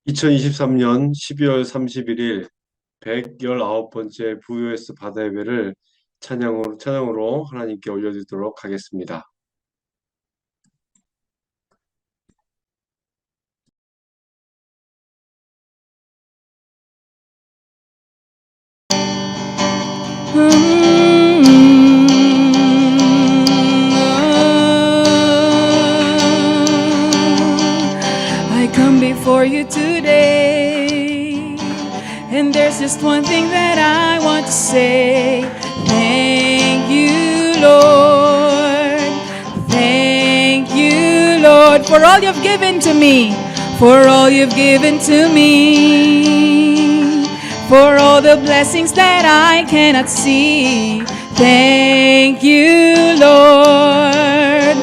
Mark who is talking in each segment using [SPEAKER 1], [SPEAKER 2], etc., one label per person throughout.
[SPEAKER 1] 2023년 12월 31일 119번째 VOS 바다 예배를 찬양으로 하나님께 올려드리도록 하겠습니다.
[SPEAKER 2] I come before you today, and there's just one thing that I want to say. Thank you, Lord. Thank you, Lord, for all you've given to me. For all you've given to me. For all the blessings that I cannot see. Thank you, Lord.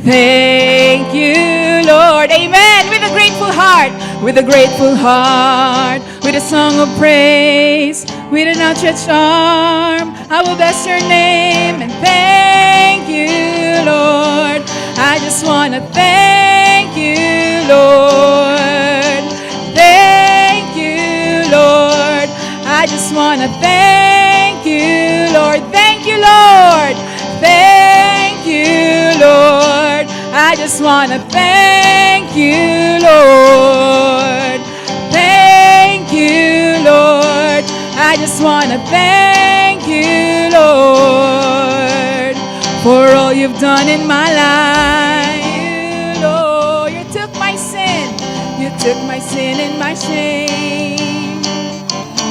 [SPEAKER 2] Thank you, Lord. Amen. With a grateful heart, with a grateful heart, with a song of praise, with an outstretched arm, I will bless your name and thank you, Lord. I just want to thank you, Lord. Thank you, Lord. I just want to thank you, Lord. Thank you, Lord. Thank you, Lord. I just want to thank you, Lord. Thank you, Lord. I just want to thank you, Lord, for all you've done in my life. You, Lord, you took my sin. You took my sin and my shame.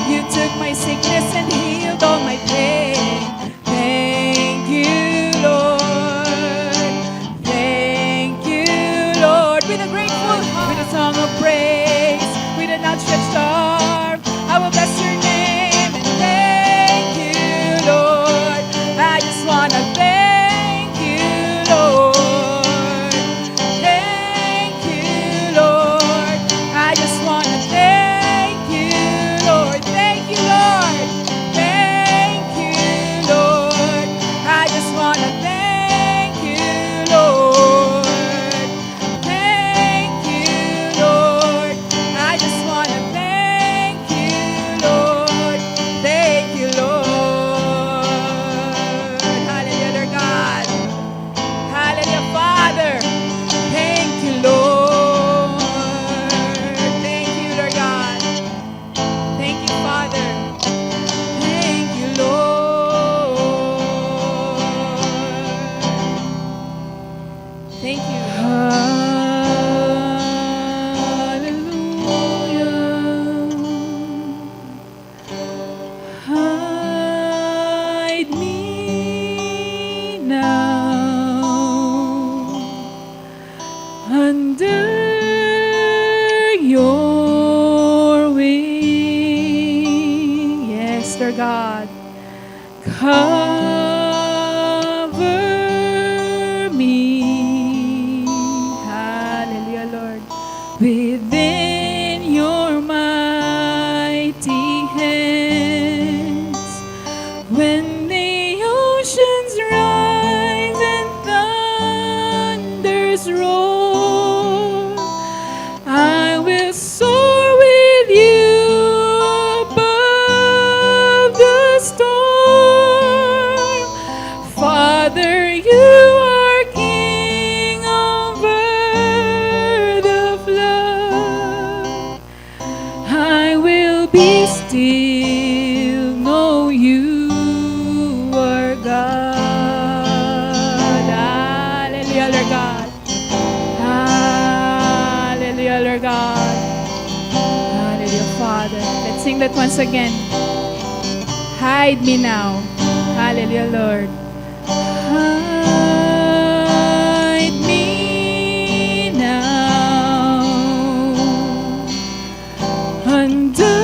[SPEAKER 2] You took my sickness and healed all my pain. Thank you, Lord. Thank you, Lord. With a grateful heart, with a song of praise, with an outstretched arm, I will bless your name and thank you, Lord. I just want to thank you, Lord. Thank you, Lord. I just want to thank you, Lord. Thank you, Lord. Thank you, Lord. I just want to thank you, Lord. Thank you, Lord. I just want to thank you, Lord. Thank you, Lord. Hallelujah, Lord God. Hallelujah, Father. Thank you, Lord. Thank you, Lord God. Thank you, Father. Thank you, Lord. Thank you. Hallelujah. Hide me now under your wing. Yes, Lord God. Cover me. Hallelujah, Lord. Within your mighty hands. When the oceans rise and thunders roar, I will soar with you above the storm. Father, you are king over the flood. I will be still, know you are God. Hallelujah, Lord God. Hallelujah, Lord God. Hallelujah, Father. Let's sing that once again. Hide me now. Hallelujah, Lord. Hide me now under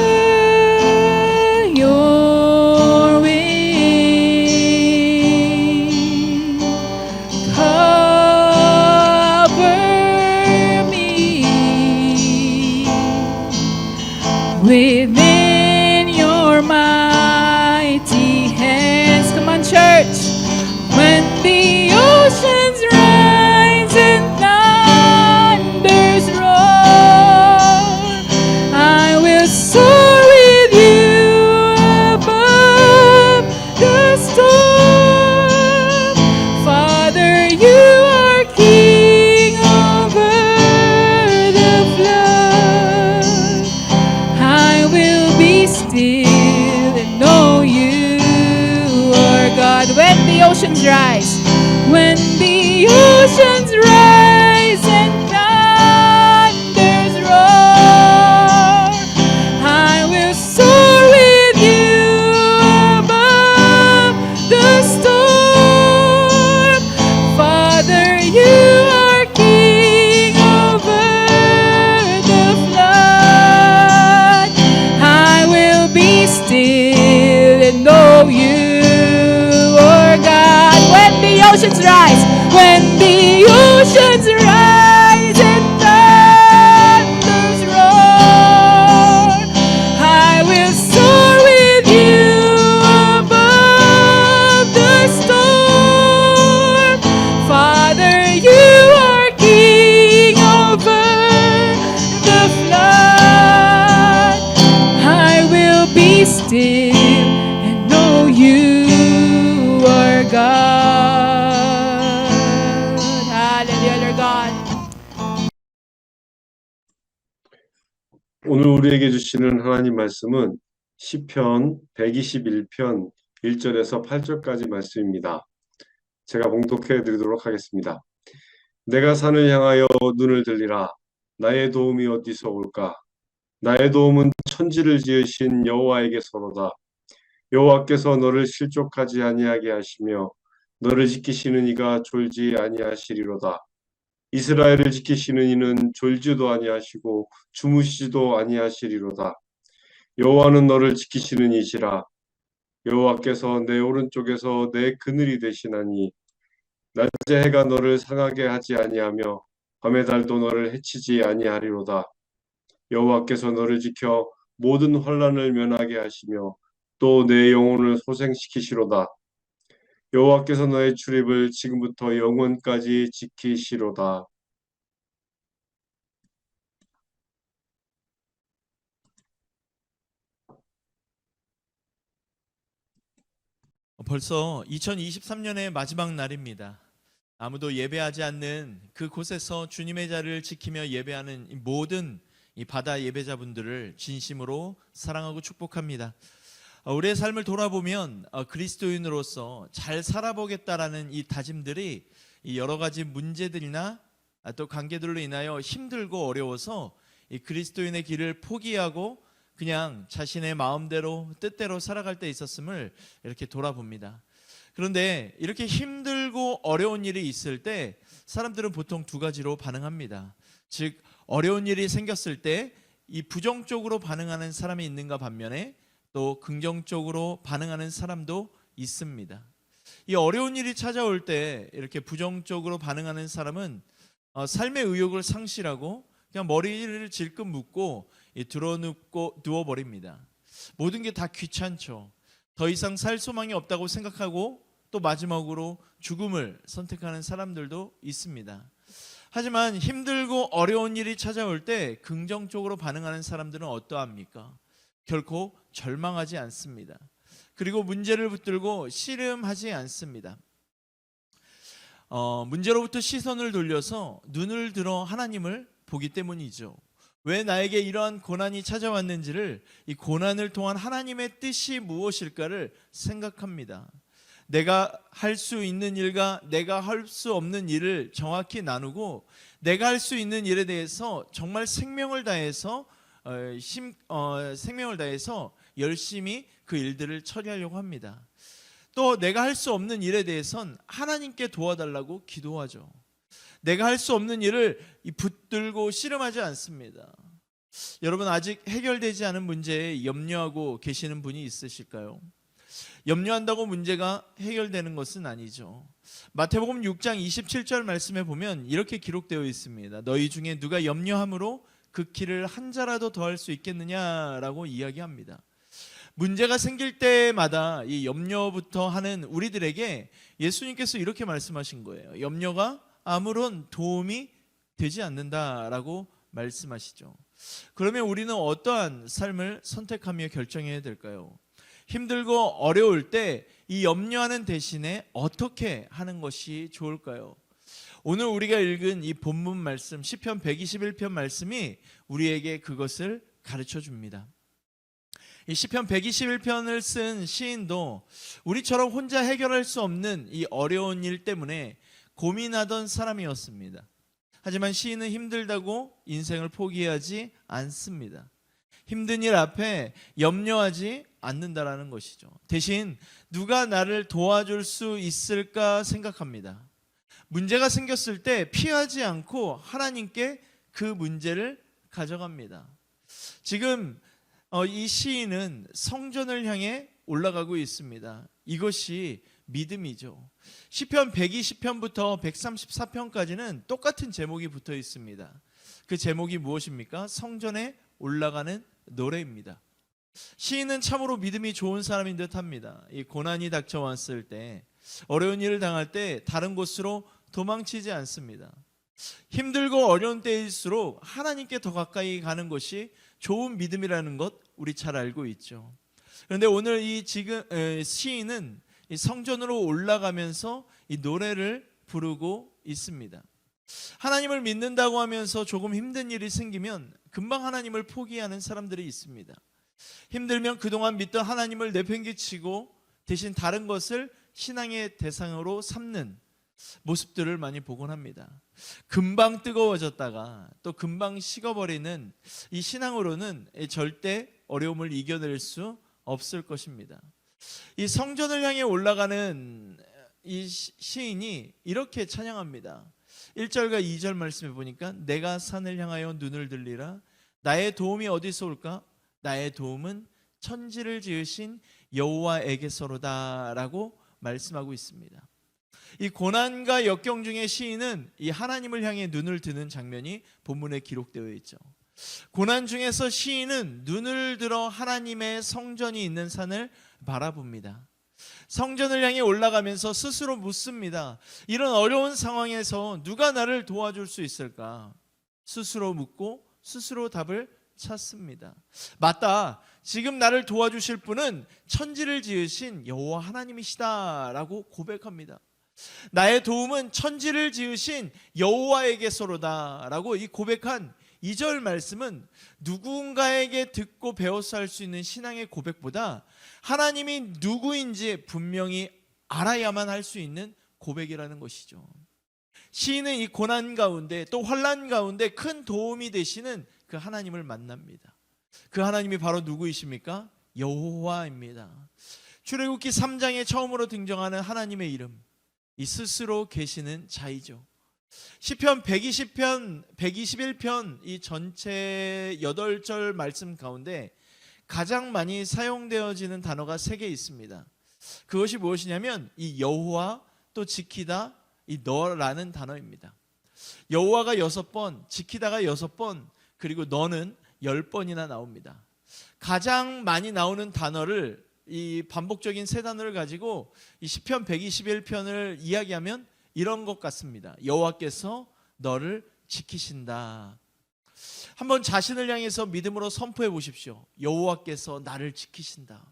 [SPEAKER 2] your wing. Cover me within your mighty hands. Come on, church. When the oceans rise and thunders roar, still and know you are God. When the oceans rise, when the oceans rise and thunders roar, I will soar with you above the storm. Father, you are King over the flood. I will be still and know you are God. When the oceans rise, when the oceans rise and thunders roar, I will soar with you above the storm. Father, you are King over the flood. I will be still and know you are God. Hallelujah, Lord God.
[SPEAKER 1] 오늘 우리에게 주시는 하나님 말씀은 시편 121편 1절에서 8절까지 말씀입니다. 제가 봉독해 드리도록 하겠습니다. 내가 산을 향하여 눈을 들리라. 나의 도움이 어디서 올까? 나의 도움은 천지를 지으신 여호와에게서로다. 여호와께서 너를 실족하지 아니하게 하시며 너를 지키시는 이가 졸지 아니하시리로다. 이스라엘을 지키시는 이는 졸지도 아니하시고 주무시지도 아니하시리로다. 여호와는 너를 지키시는 이시라. 여호와께서 내 오른쪽에서 내 그늘이 되시나니 낮에 해가 너를 상하게 하지 아니하며 밤의 달도 너를 해치지 아니하리로다. 여호와께서 너를 지켜 모든 환난을 면하게 하시며 또 내 영혼을 소생시키시로다. 여호와께서 너의 출입을 지금부터 영원까지 지키시로다.
[SPEAKER 3] 벌써 2023년의 마지막 날입니다. 아무도 예배하지 않는 그곳에서 주님의 자리를 지키며 예배하는 이 모든 이 바다 예배자분들을 진심으로 사랑하고 축복합니다. 우리의 삶을 돌아보면 그리스도인으로서 잘 살아보겠다라는 이 다짐들이 이 여러 가지 문제들이나 또 관계들로 인하여 힘들고 어려워서 이 그리스도인의 길을 포기하고 그냥 자신의 마음대로 뜻대로 살아갈 때 있었음을 이렇게 돌아봅니다. 그런데 이렇게 힘들고 어려운 일이 있을 때 사람들은 보통 두 가지로 반응합니다. 즉 어려운 일이 생겼을 때 이 부정적으로 반응하는 사람이 있는가 반면에 또 긍정적으로 반응하는 사람도 있습니다. 이 어려운 일이 찾아올 때 이렇게 부정적으로 반응하는 사람은 삶의 의욕을 상실하고 그냥 머리를 질끈 묶고 드러눕고 누워버립니다. 모든 게 다 귀찮죠. 더 이상 살 소망이 없다고 생각하고 또 마지막으로 죽음을 선택하는 사람들도 있습니다. 하지만 힘들고 어려운 일이 찾아올 때 긍정적으로 반응하는 사람들은 어떠합니까? 결코 절망하지 않습니다. 그리고 문제를 붙들고 씨름하지 않습니다. 문제로부터 시선을 돌려서 눈을 들어 하나님을 보기 때문이죠. 왜 나에게 이러한 고난이 찾아왔는지를, 이 고난을 통한 하나님의 뜻이 무엇일까를 생각합니다. 내가 할 수 있는 일과 내가 할 수 없는 일을 정확히 나누고 내가 할 수 있는 일에 대해서 정말 생명을 다해서 열심히 그 일들을 처리하려고 합니다. 또 내가 할 수 없는 일에 대해선 하나님께 도와달라고 기도하죠. 내가 할 수 없는 일을 붙들고 씨름하지 않습니다. 여러분, 아직 해결되지 않은 문제에 염려하고 계시는 분이 있으실까요? 염려한다고 문제가 해결되는 것은 아니죠. 마태복음 6장 27절 말씀에 보면 이렇게 기록되어 있습니다. 너희 중에 누가 염려함으로 그 키를 한 자라도 더할 수 있겠느냐라고 이야기합니다. 문제가 생길 때마다 이 염려부터 하는 우리들에게 예수님께서 이렇게 말씀하신 거예요. 염려가 아무런 도움이 되지 않는다라고 말씀하시죠. 그러면 우리는 어떠한 삶을 선택하며 결정해야 될까요? 힘들고 어려울 때 이 염려하는 대신에 어떻게 하는 것이 좋을까요? 오늘 우리가 읽은 이 본문 말씀 시편 121편 말씀이 우리에게 그것을 가르쳐 줍니다. 이 시편 121편을 쓴 시인도 우리처럼 혼자 해결할 수 없는 이 어려운 일 때문에 고민하던 사람이었습니다. 하지만 시인은 힘들다고 인생을 포기하지 않습니다. 힘든 일 앞에 염려하지 않는다라는 것이죠. 대신 누가 나를 도와줄 수 있을까 생각합니다. 문제가 생겼을 때 피하지 않고 하나님께 그 문제를 가져갑니다. 지금 이 시인은 성전을 향해 올라가고 있습니다. 이것이 믿음이죠. 시편 120편부터 134편까지는 똑같은 제목이 붙어 있습니다. 그 제목이 무엇입니까? 성전에 올라가는 노래입니다. 시인은 참으로 믿음이 좋은 사람인 듯합니다. 이 고난이 닥쳐왔을 때, 어려운 일을 당할 때 다른 곳으로 도망치지 않습니다. 힘들고 어려운 때일수록 하나님께 더 가까이 가는 것이 좋은 믿음이라는 것 우리 잘 알고 있죠. 그런데 오늘 이 지금 시인은 이 성전으로 올라가면서 이 노래를 부르고 있습니다. 하나님을 믿는다고 하면서 조금 힘든 일이 생기면 금방 하나님을 포기하는 사람들이 있습니다. 힘들면 그동안 믿던 하나님을 내팽개치고 대신 다른 것을 신앙의 대상으로 삼는 모습들을 많이 보곤 합니다. 금방 뜨거워졌다가 또 금방 식어버리는 이 신앙으로는 절대 어려움을 이겨낼 수 없을 것입니다. 이 성전을 향해 올라가는 이 시인이 이렇게 찬양합니다. 1절과 2절 말씀에 보니까 내가 산을 향하여 눈을 들리라. 나의 도움이 어디서 올까? 나의 도움은 천지를 지으신 여호와에게서로다 라고 말씀하고 있습니다. 이 고난과 역경 중에 시인은 이 하나님을 향해 눈을 드는 장면이 본문에 기록되어 있죠. 고난 중에서 시인은 눈을 들어 하나님의 성전이 있는 산을 바라봅니다. 성전을 향해 올라가면서 스스로 묻습니다. 이런 어려운 상황에서 누가 나를 도와줄 수 있을까? 스스로 묻고 스스로 답을 찾습니다. 맞다. 지금 나를 도와주실 분은 천지를 지으신 여호와 하나님이시다라고 고백합니다. 나의 도움은 천지를 지으신 여호와에게서로다라고 이 고백한 2절 말씀은 누군가에게 듣고 배워서 할 수 있는 신앙의 고백보다 하나님이 누구인지 분명히 알아야만 할 수 있는 고백이라는 것이죠. 시인은 이 고난 가운데 또 환난 가운데 큰 도움이 되시는 그 하나님을 만납니다. 그 하나님이 바로 누구이십니까? 여호와입니다. 출애굽기 3장에 처음으로 등장하는 하나님의 이름, 이 스스로 계시는 자이죠. 시편 120편, 121편 이 전체 8절 말씀 가운데 가장 많이 사용되어지는 단어가 3개 있습니다. 그것이 무엇이냐면 이 여호와 또 지키다 이 너라는 단어입니다. 여호와가 6번, 지키다가 6번, 그리고 너는 10번이나 나옵니다. 가장 많이 나오는 단어를 이 반복적인 3단어를 가지고 이 시편 121편을 이야기하면 이런 것 같습니다. 여호와께서 너를 지키신다. 한번 자신을 향해서 믿음으로 선포해 보십시오. 여호와께서 나를 지키신다.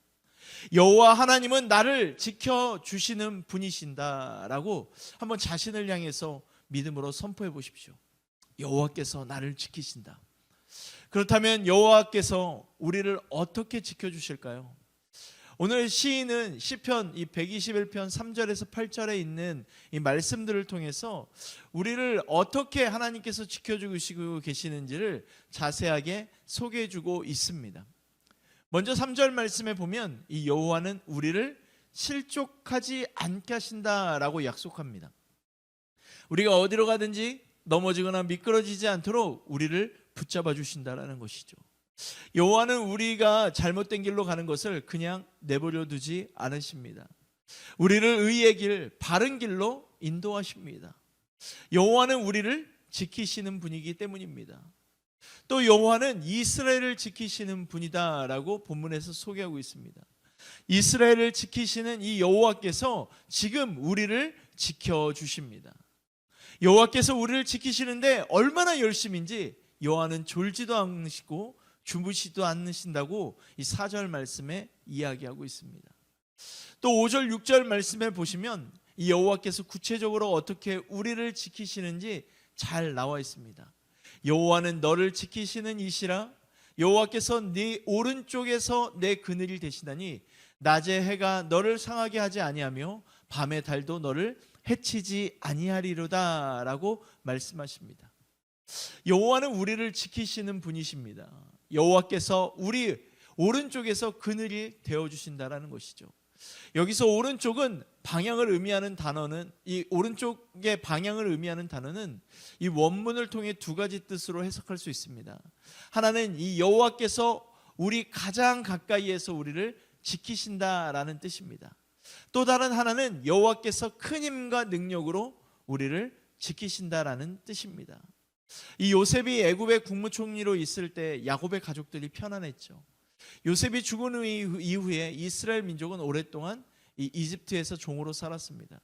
[SPEAKER 3] 여호와 하나님은 나를 지켜주시는 분이신다라고 한번 자신을 향해서 믿음으로 선포해 보십시오. 여호와께서 나를 지키신다. 그렇다면 여호와께서 우리를 어떻게 지켜주실까요? 오늘 시인은 시편 이 121편 3절에서 8절에 있는 이 말씀들을 통해서 우리를 어떻게 하나님께서 지켜주시고 계시는지를 자세하게 소개해주고 있습니다. 먼저 3절 말씀에 보면 이 여호와는 우리를 실족하지 않게 하신다라고 약속합니다. 우리가 어디로 가든지 넘어지거나 미끄러지지 않도록 우리를 붙잡아 주신다라는 것이죠. 여호와는 우리가 잘못된 길로 가는 것을 그냥 내버려 두지 않으십니다. 우리를 의의 길, 바른 길로 인도하십니다. 여호와는 우리를 지키시는 분이기 때문입니다. 또 여호와는 이스라엘을 지키시는 분이다라고 본문에서 소개하고 있습니다. 이스라엘을 지키시는 이 여호와께서 지금 우리를 지켜주십니다. 여호와께서 우리를 지키시는데 얼마나 열심인지 여호와는 졸지도 않으시고 주무시도 않으신다고 이 4절 말씀에 이야기하고 있습니다. 또 5절 6절 말씀에 보시면 이 여호와께서 구체적으로 어떻게 우리를 지키시는지 잘 나와 있습니다. 여호와는 너를 지키시는 이시라. 여호와께서 네 오른쪽에서 내 그늘이 되시나니 낮에 해가 너를 상하게 하지 아니하며 밤의 달도 너를 해치지 아니하리로다 라고 말씀하십니다. 여호와는 우리를 지키시는 분이십니다. 여호와께서 우리 오른쪽에서 그늘이 되어주신다라는 것이죠. 여기서 오른쪽은 방향을 의미하는 단어는, 이 오른쪽의 방향을 의미하는 단어는 이 원문을 통해 두 가지 뜻으로 해석할 수 있습니다. 하나는 이 여호와께서 우리 가장 가까이에서 우리를 지키신다라는 뜻입니다. 또 다른 하나는 여호와께서 큰 힘과 능력으로 우리를 지키신다라는 뜻입니다. 이 요셉이 애굽의 국무총리로 있을 때 야곱의 가족들이 편안했죠. 요셉이 죽은 이후에 이스라엘 민족은 오랫동안 이 이집트에서 종으로 살았습니다.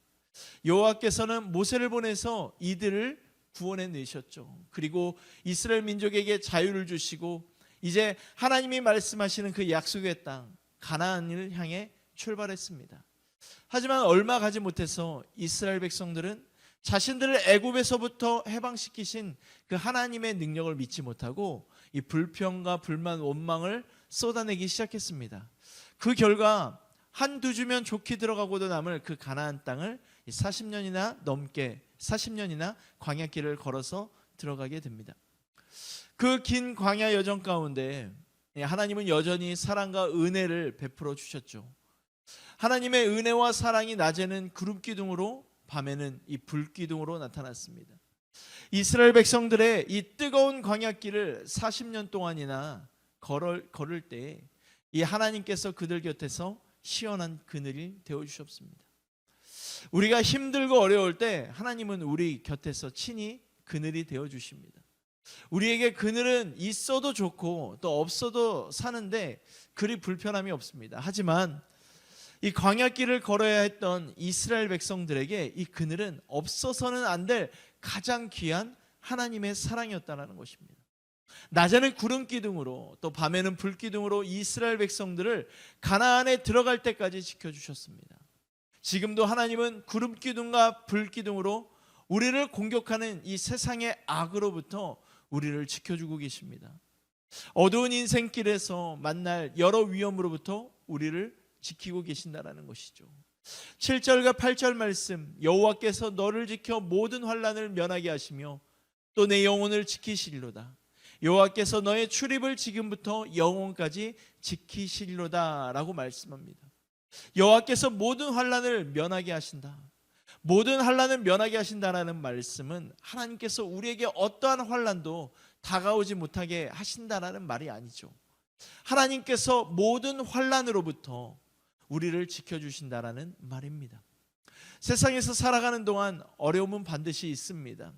[SPEAKER 3] 여호와께서는 모세를 보내서 이들을 구원해 내셨죠. 그리고 이스라엘 민족에게 자유를 주시고 이제 하나님이 말씀하시는 그 약속의 땅 가나안을 향해 출발했습니다. 하지만 얼마 가지 못해서 이스라엘 백성들은 자신들을 애굽에서부터 해방시키신 그 하나님의 능력을 믿지 못하고 이 불평과 불만, 원망을 쏟아내기 시작했습니다. 그 결과 한두 주면 좋게 들어가고도 남을 그 가나안 땅을 40년이나 광야길을 걸어서 들어가게 됩니다. 그 긴 광야 여정 가운데 하나님은 여전히 사랑과 은혜를 베풀어 주셨죠. 하나님의 은혜와 사랑이 낮에는 구름 기둥으로, 밤에는 이 불 기둥으로 나타났습니다. 이스라엘 백성들의 이 뜨거운 광야길을 40년 동안이나 걸을 때 이 하나님께서 그들 곁에서 시원한 그늘이 되어 주셨습니다. 우리가 힘들고 어려울 때 하나님은 우리 곁에서 친히 그늘이 되어 주십니다. 우리에게 그늘은 있어도 좋고 또 없어도 사는데 그리 불편함이 없습니다. 하지만 이 광야길을 걸어야 했던 이스라엘 백성들에게 이 그늘은 없어서는 안 될 가장 귀한 하나님의 사랑이었다는 것입니다. 낮에는 구름 기둥으로 또 밤에는 불 기둥으로 이스라엘 백성들을 가나안에 들어갈 때까지 지켜주셨습니다. 지금도 하나님은 구름 기둥과 불 기둥으로 우리를 공격하는 이 세상의 악으로부터 우리를 지켜주고 계십니다. 어두운 인생길에서 만날 여러 위험으로부터 우리를 지키고 계신다라는 것이죠. 7절과 8절 말씀, 여호와께서 너를 지켜 모든 환난을 면하게 하시며 또 내 영혼을 지키시리로다. 여호와께서 너의 출입을 지금부터 영원까지 지키시리로다 라고 말씀합니다. 여호와께서 모든 환난을 면하게 하신다. 모든 환난을 면하게 하신다라는 말씀은 하나님께서 우리에게 어떠한 환난도 다가오지 못하게 하신다라는 말이 아니죠. 하나님께서 모든 환난으로부터 우리를 지켜주신다라는 말입니다. 세상에서 살아가는 동안 어려움은 반드시 있습니다.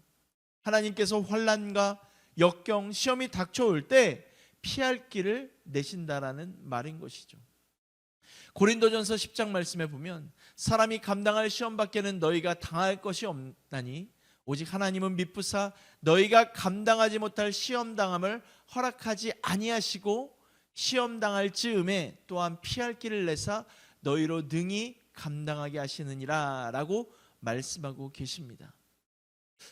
[SPEAKER 3] 하나님께서 환난과 역경, 시험이 닥쳐올 때 피할 길을 내신다라는 말인 것이죠. 고린도전서 10장 말씀에 보면 사람이 감당할 시험 밖에는 너희가 당할 것이 없나니 오직 하나님은 미쁘사 너희가 감당하지 못할 시험 당함을 허락하지 아니하시고 시험 당할 즈음에 또한 피할 길을 내사 너희로 능히 감당하게 하시느니라 라고 말씀하고 계십니다.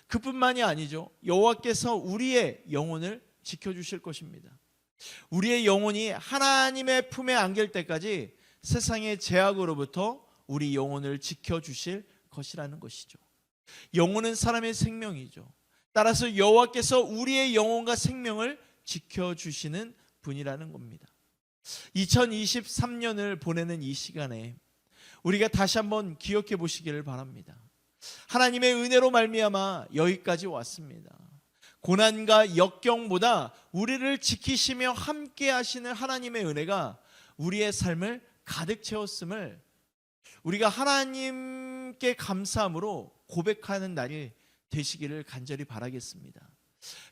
[SPEAKER 3] 그뿐만이 아니죠. 여호와께서 우리의 영혼을 지켜주실 것입니다. 우리의 영혼이 하나님의 품에 안길 때까지 세상의 제약으로부터 우리 영혼을 지켜주실 것이라는 것이죠. 영혼은 사람의 생명이죠. 따라서 여호와께서 우리의 영혼과 생명을 지켜주시는 분이라는 겁니다. 2023년을 보내는 이 시간에 우리가 다시 한번 기억해 보시기를 바랍니다. 하나님의 은혜로 말미암아 여기까지 왔습니다. 고난과 역경보다 우리를 지키시며 함께 하시는 하나님의 은혜가 우리의 삶을 가득 채웠음을 우리가 하나님께 감사함으로 고백하는 날이 되시기를 간절히 바라겠습니다.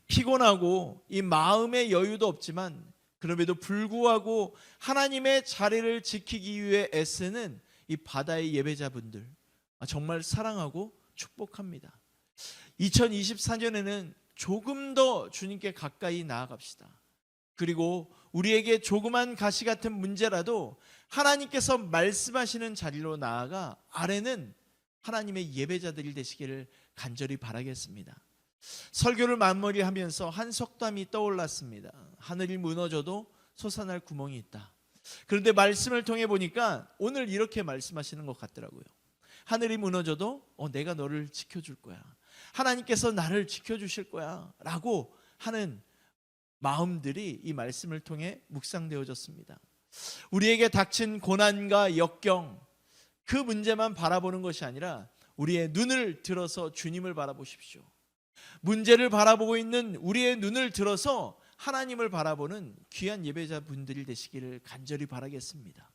[SPEAKER 3] 피곤하고 이 마음의 여유도 없지만 그럼에도 불구하고 하나님의 자리를 지키기 위해 애쓰는 이 바다의 예배자분들 정말 사랑하고 축복합니다. 2024년에는 조금 더 주님께 가까이 나아갑시다. 그리고 우리에게 조그만 가시 같은 문제라도 하나님께서 말씀하시는 자리로 나아가 아래는 하나님의 예배자들이 되시기를 간절히 바라겠습니다. 설교를 마무리하면서 한 석담이 떠올랐습니다. 하늘이 무너져도 솟아날 구멍이 있다. 그런데 말씀을 통해 보니까 오늘 이렇게 말씀하시는 것 같더라고요. 하늘이 무너져도 내가 너를 지켜줄 거야. 하나님께서 나를 지켜주실 거야 라고 하는 마음들이 이 말씀을 통해 묵상되어졌습니다. 우리에게 닥친 고난과 역경, 그 문제만 바라보는 것이 아니라 우리의 눈을 들어서 주님을 바라보십시오. 문제를 바라보고 있는 우리의 눈을 들어서 하나님을 바라보는 귀한 예배자분들이 되시기를 간절히 바라겠습니다.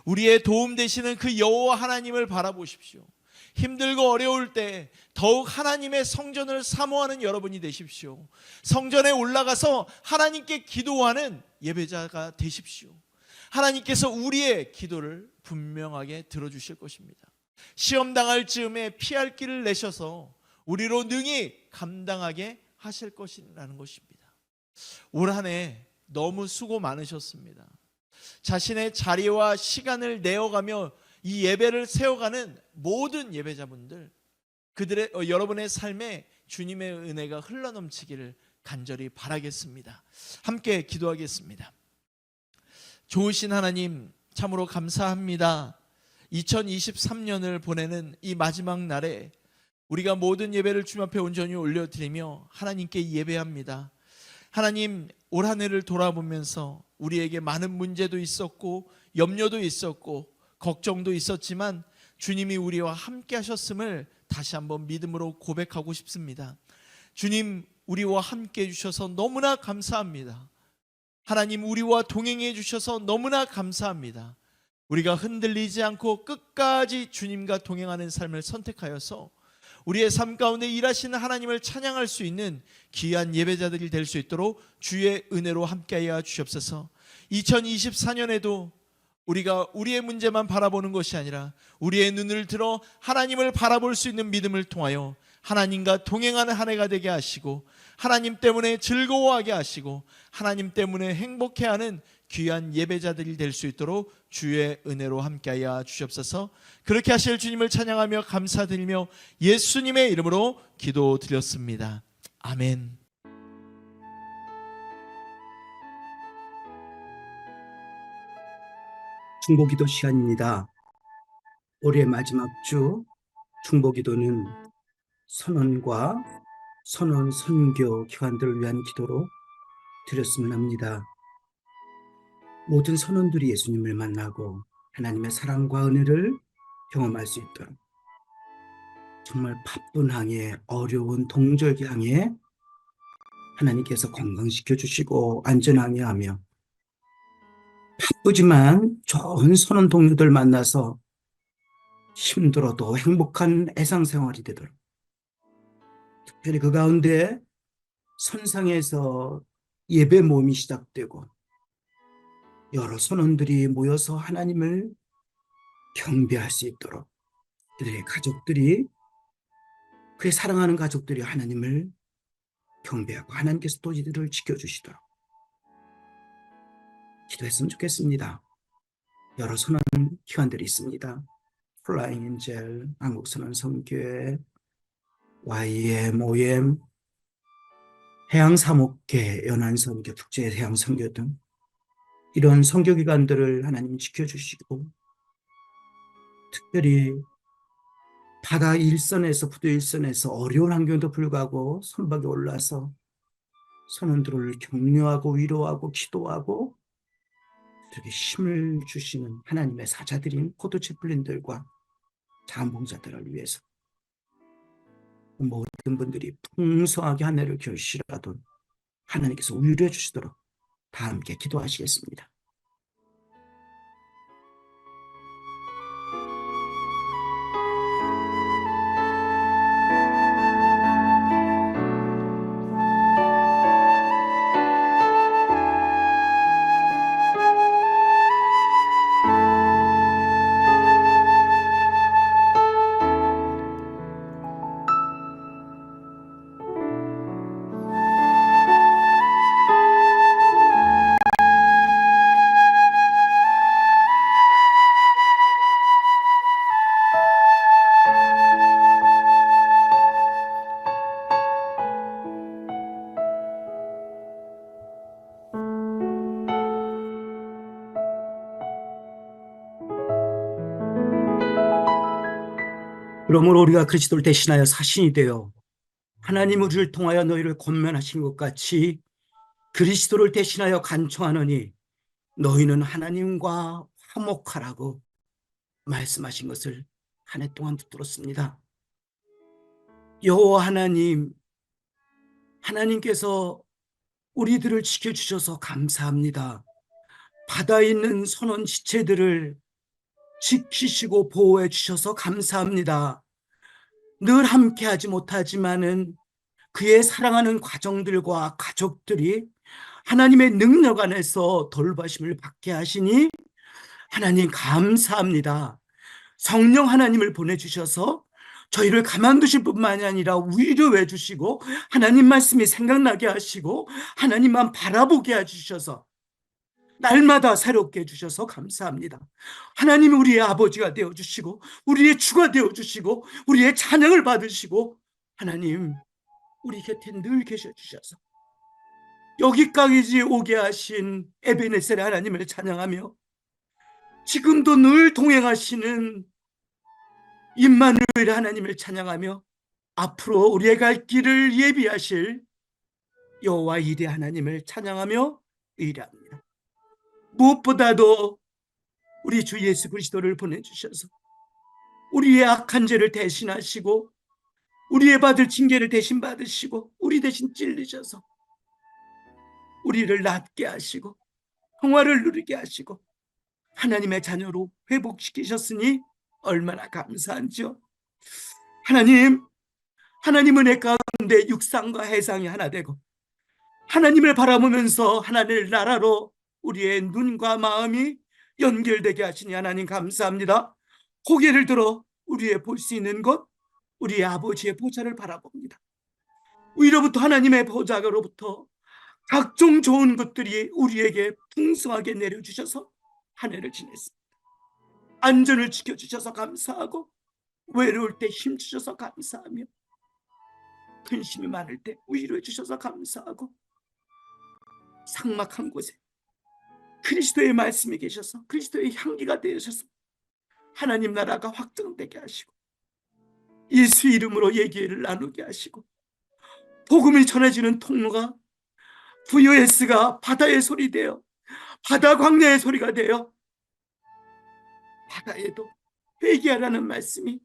[SPEAKER 3] 우리의 도움 되시는 그 여호와 하나님을 바라보십시오. 힘들고 어려울 때 더욱 하나님의 성전을 사모하는 여러분이 되십시오. 성전에 올라가서 하나님께 기도하는 예배자가 되십시오. 하나님께서 우리의 기도를 분명하게 들어주실 것입니다. 시험 당할 즈음에 피할 길을 내셔서 우리로 능히 감당하게 하실 것이라는 것입니다. 올 한 해 너무 수고 많으셨습니다. 자신의 자리와 시간을 내어가며 이 예배를 세워가는 모든 예배자분들, 그들의 여러분의 삶에 주님의 은혜가 흘러넘치기를 간절히 바라겠습니다. 함께 기도하겠습니다. 좋으신 하나님, 참으로 감사합니다. 2023년을 보내는 이 마지막 날에 우리가 모든 예배를 주님 앞에 온전히 올려드리며 하나님께 예배합니다. 하나님, 올 한 해를 돌아보면서 우리에게 많은 문제도 있었고 염려도 있었고 걱정도 있었지만 주님이 우리와 함께 하셨음을 다시 한번 믿음으로 고백하고 싶습니다. 주님, 우리와 함께 해주셔서 너무나 감사합니다. 하나님, 우리와 동행해 주셔서 너무나 감사합니다. 우리가 흔들리지 않고 끝까지 주님과 동행하는 삶을 선택하여서 우리의 삶 가운데 일하시는 하나님을 찬양할 수 있는 귀한 예배자들이 될 수 있도록 주의 은혜로 함께하여 주시옵소서. 2024년에도 우리가 우리의 문제만 바라보는 것이 아니라 우리의 눈을 들어 하나님을 바라볼 수 있는 믿음을 통하여 하나님과 동행하는 한 해가 되게 하시고 하나님 때문에 즐거워하게 하시고 하나님 때문에 행복해하는 귀한 예배자들이 될 수 있도록 주의 은혜로 함께하여 주시옵소서. 그렇게 하실 주님을 찬양하며 감사드리며 예수님의 이름으로 기도드렸습니다. 아멘.
[SPEAKER 4] 중보기도 시간입니다. 올해 마지막 주 중보기도는 선언과 선언 선교 기관들을 위한 기도로 드렸으면 합니다. 모든 선원들이 예수님을 만나고 하나님의 사랑과 은혜를 경험할 수 있도록 정말 바쁜 항해, 어려운 동절기 항해 하나님께서 건강시켜 주시고 안전하게 하며 바쁘지만 좋은 선원 동료들 만나서 힘들어도 행복한 애상생활이 되도록, 특별히 그 가운데 선상에서 예배 모임이 시작되고 여러 선원들이 모여서 하나님을 경배할 수 있도록 그들의 가족들이, 그의 사랑하는 가족들이 하나님을 경배하고 하나님께서 또 이들을 지켜주시도록 기도했으면 좋겠습니다. 여러 선언 기관들이 있습니다. 플라잉 엔젤, 한국선언선교회, YM, OM, 해양사목회, 연안선교, 국제해양선교 등 이런 선교기관들을 하나님 지켜주시고, 특별히 바다 일선에서, 부두 일선에서 어려운 환경에도 불구하고 선박에 올라서 선원들을 격려하고 위로하고 기도하고 그렇게 힘을 주시는 하나님의 사자들인 포도 채플린들과 자원봉사들을 위해서 모든 분들이 풍성하게 한 해를 결실하도록 하나님께서 위로해 주시도록 다 함께 기도하시겠습니다. 그러므로 우리가 그리스도를 대신하여 사신이 되어 하나님 우리를 통하여 너희를 권면하신 것 같이 그리스도를 대신하여 간청하노니 너희는 하나님과 화목하라고 말씀하신 것을 한 해 동안 붙들었습니다. 여호와 하나님, 하나님께서 우리들을 지켜주셔서 감사합니다. 바다에 있는 선원 지체들을 지키시고 보호해 주셔서 감사합니다. 늘 함께하지 못하지만은 그의 사랑하는 가정들과 가족들이 하나님의 능력 안에서 돌보심을 받게 하시니 하나님 감사합니다. 성령 하나님을 보내주셔서 저희를 가만두실 뿐만이 아니라 위로해 주시고 하나님 말씀이 생각나게 하시고 하나님만 바라보게 해주셔서 날마다 새롭게 해주셔서 감사합니다. 하나님이 우리의 아버지가 되어주시고 우리의 주가 되어주시고 우리의 찬양을 받으시고 하나님 우리 곁에 늘 계셔주셔서 여기까지 오게 하신 에베네셀의 하나님을 찬양하며 지금도 늘 동행하시는 임마누엘 하나님을 찬양하며 앞으로 우리의 갈 길을 예비하실 여호와 이레 하나님을 찬양하며 의뢰합니다. 무엇보다도 우리 주 예수 그리스도를 보내주셔서 우리의 악한 죄를 대신하시고 우리의 받을 징계를 대신 받으시고 우리 대신 찔리셔서 우리를 낫게 하시고 평화를 누리게 하시고 하나님의 자녀로 회복시키셨으니 얼마나 감사한지요. 하나님, 하나님 은혜 가운데 육상과 해상이 하나 되고 하나님을 바라보면서 하나님의 나라로 우리의 눈과 마음이 연결되게 하시니 하나님 감사합니다. 고개를 들어 우리의 볼 수 있는 것, 우리의 아버지의 보좌를 바라봅니다. 위로부터 하나님의 보좌로부터 각종 좋은 것들이 우리에게 풍성하게 내려주셔서 한 해를 지냈습니다. 안전을 지켜주셔서 감사하고 외로울 때 힘주셔서 감사하며 근심이 많을 때 위로해 주셔서 감사하고 삭막한 곳에 그리스도의 말씀이 계셔서 그리스도의 향기가 되셔서 하나님 나라가 확장되게 하시고 예수 이름으로 얘기를 나누게 하시고 복음이 전해지는 통로가 VOS가 바다의 소리 되어 바다 광야의 소리가 되어 바다에도 회개하라는 말씀이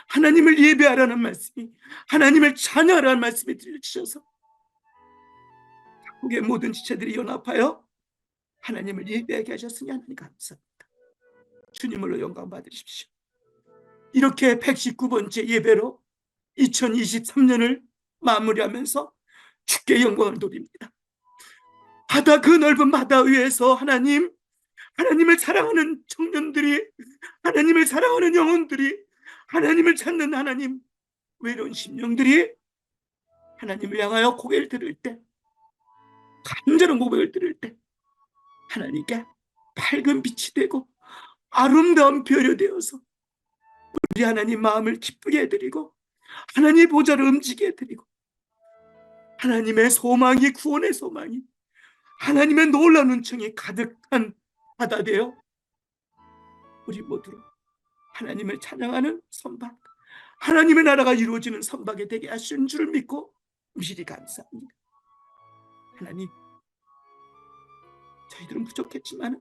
[SPEAKER 4] 하나님을 예배하라는 말씀이 하나님을 찬양하라는 말씀이 들려주셔서 각국의 모든 지체들이 연합하여 하나님을 예배하게 하셨으니 하나님 감사합니다. 주님으로 영광 받으십시오. 이렇게 119번째 예배로 2023년을 마무리하면서 주께 영광을 돌립니다. 바다 그 넓은 바다 위에서 하나님을 사랑하는 청년들이 하나님을 사랑하는 영혼들이 하나님을 찾는 하나님 외로운 심령들이 하나님을 향하여 고개를 들을 때 간절한 고백을 들을 때 하나님께 밝은 빛이 되고 아름다운 별이 되어서 우리 하나님 마음을 기쁘게 해드리고 하나님의 보좌를 움직이게 해드리고 하나님의 소망이 구원의 소망이 하나님의 놀라운 은총이 가득한 바다 되어 우리 모두로 하나님을 찬양하는 선박 하나님의 나라가 이루어지는 선박이 되게 하시는 줄을 믿고 미리 감사합니다. 하나님 저희들은 부족했지만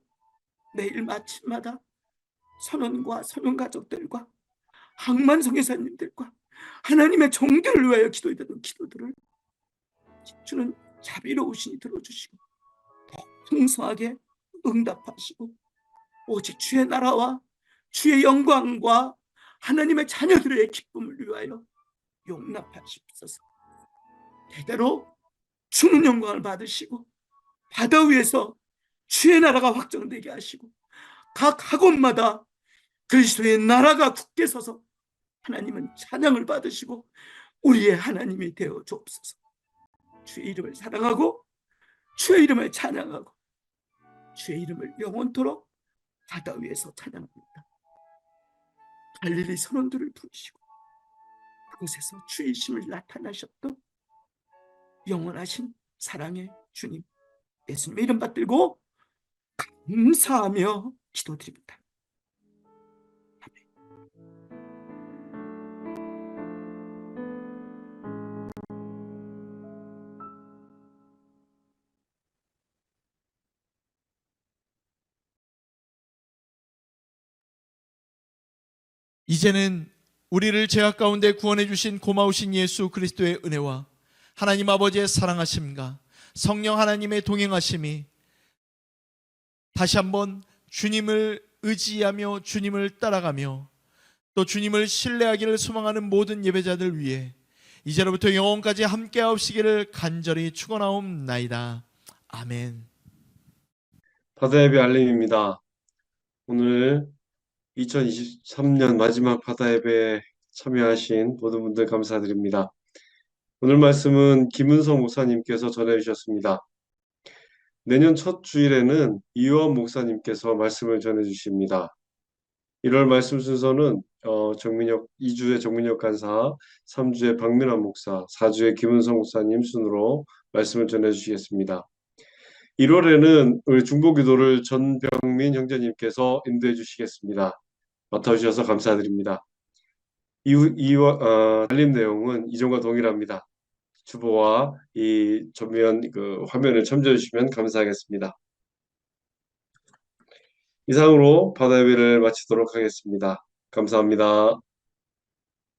[SPEAKER 4] 매일 아침마다 선원과 선원 가족들과 항만 선교사님들과 하나님의 종교를 위하여 기도했던 기도들을 주는 자비로우시니 들어주시고 더 풍성하게 응답하시고 오직 주의 나라와 주의 영광과 하나님의 자녀들의 기쁨을 위하여 용납하시옵소서. 대대로 주는 영광을 받으시고 바다 위에서 주의 나라가 확정되게 하시고 각 학원마다 그리스도의 나라가 굳게 서서 하나님은 찬양을 받으시고 우리의 하나님이 되어 주옵소서. 주의 이름을 사랑하고 주의 이름을 찬양하고 주의 이름을 영원토록 바다 위에서 찬양합니다. 갈릴리 선원들을 부르시고 그곳에서 주의 심을 나타나셨던 영원하신 사랑의 주님 예수님의 이름 받들고 감사하며 기도드립니다.
[SPEAKER 3] 이제는 우리를 죄악 가운데 구원해 주신 고마우신 예수 그리스도의 은혜와 하나님 아버지의 사랑하심과 성령 하나님의 동행하심이 다시 한번 주님을 의지하며 주님을 따라가며 또 주님을 신뢰하기를 소망하는 모든 예배자들 위해 이제로부터 영원까지 함께하옵시기를 간절히 축원하옵나이다. 아멘.
[SPEAKER 1] 바다예배 알림입니다. 오늘 2023년 마지막 바다예배에 참여하신 모든 분들 감사드립니다. 오늘 말씀은 김은성 목사님께서 전해주셨습니다. 내년 첫 주일에는 이호원 목사님께서 말씀을 전해주십니다. 1월 말씀 순서는 2주의 정민혁 간사, 3주의 박민환 목사, 4주의 김은성 목사님 순으로 말씀을 전해주시겠습니다. 1월에는 우리 중보기도를 전병민 형제님께서 인도해 주시겠습니다. 맡아주셔서 감사드립니다. 알림 내용은 이전과 동일합니다. 주보와 이 전면 화면을 첨부해 주시면 감사하겠습니다. 이상으로 바다 예배를 마치도록 하겠습니다. 감사합니다.